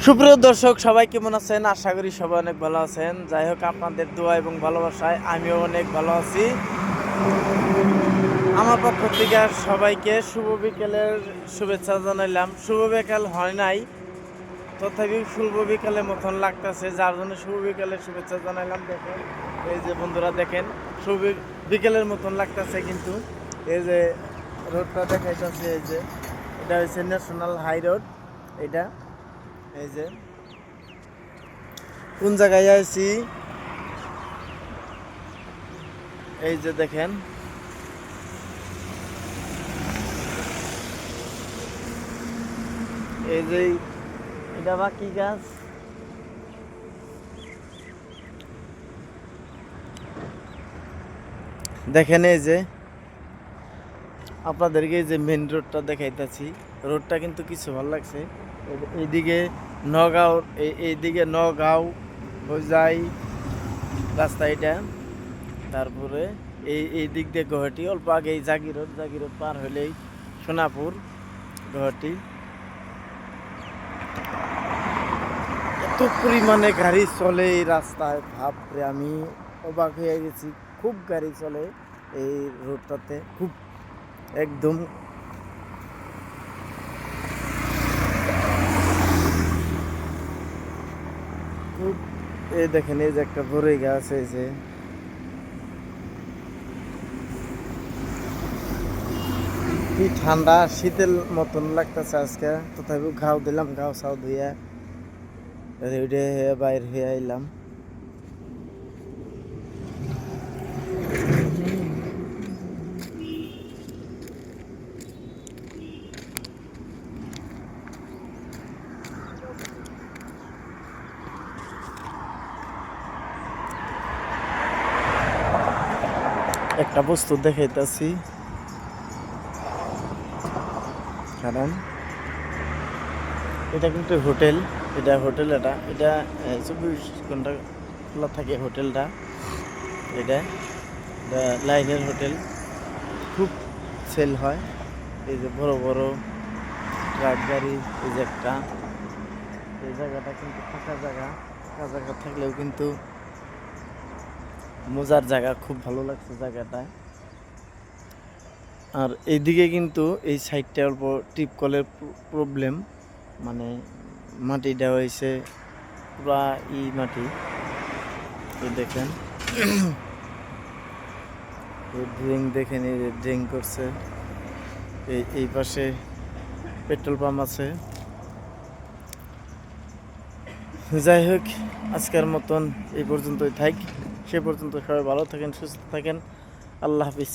সুপ্রিয় দর্শক, সবাই কেমন আছেন? আশা করি সবাই অনেক ভালো আছেন। যাই হোক, আপনাদের দোয়া এবং ভালোবাসায় আমিও অনেক ভালো আছি। আমার পক্ষ থেকে সবাইকে শুভ বিকেলের শুভেচ্ছা জানাইলাম। শুভ বিকেল হয় নাই, তথাপি শুভ বিকেলের মতন লাগতেছে, যার জন্য শুভ বিকেলের শুভেচ্ছা জানাইলাম। দেখেন, এই যে বন্ধুরা দেখেন, শুভ বিকেলের মতন লাগতেছে। কিন্তু এই যে রোডটা দেখাইতেছে, এই যে এটা হচ্ছে ন্যাশনাল হাই রোড। এটা এই যে কোন জায়গায় আছি, এই যে দেখেন, এই যে এটা বা কি গাছ, দেখেন। এই যে আপনাদেরকে এই যে মেন রোডটা দেখাইতেছি, রোডটা কিন্তু কিছু ভালো লাগছে। এইদিকে নগাঁও, এইদিকে নগাঁও হয়ে যায় রাস্তা এটা। তারপরে এই দিক দিয়ে গুয়াহাটি, অল্প আগে এই জাগি রোড পার হলেই সোনাপুর, গুয়াহাটি। এত পরিমাণে গাড়ি চলে এই রাস্তায়, ভাবরে আমি অবাক হয়ে গেছি। খুব গাড়ি চলে এই রোডটাতে, খুব একদম। খুব এই দেখেন, এই যে একটা বড়ই গাছ, এই যে কি ঠান্ডা শীতের মতন লাগতেছে আজকে। তথাপি ঘাও দিলাম, ঘাও ছাও ধুইয়া রেডি হয়ে বাইর হয়ে আইলাম। একটা বস্তু দেখাইতেছি, কারণ এটা কিন্তু হোটেল। এটা হোটেল, এটা এটা 24 ঘন্টা খোলা থাকে হোটেলটা। এটা এটা লাইনের হোটেল, খুব সেল হয়। এই যে বড় বড় ট্রাক গাড়ি, এই যে একটা, এই জায়গাটা কিন্তু ফাঁকা জায়গা। ফাঁকা জায়গা থাকলেও কিন্তু মজার জায়গা, খুব ভালো লাগছে জায়গাটা। আর এইদিকে কিন্তু এই সাইডটা অল্প টিপকলের প্রবলেম, মানে মাটিটা হয়েছে পুরা মাটি। এই দেখেন, ড্রিঙ্ক দেখেন, এই ড্রিঙ্ক করছে। এই পাশে পেট্রোল পাম্প আছে। যাই হোক, আজকের মতন এই পর্যন্তই থাক। সে পর্যন্ত সবাই ভালো থাকেন, সুস্থ থাকেন। আল্লাহ হাফিজ।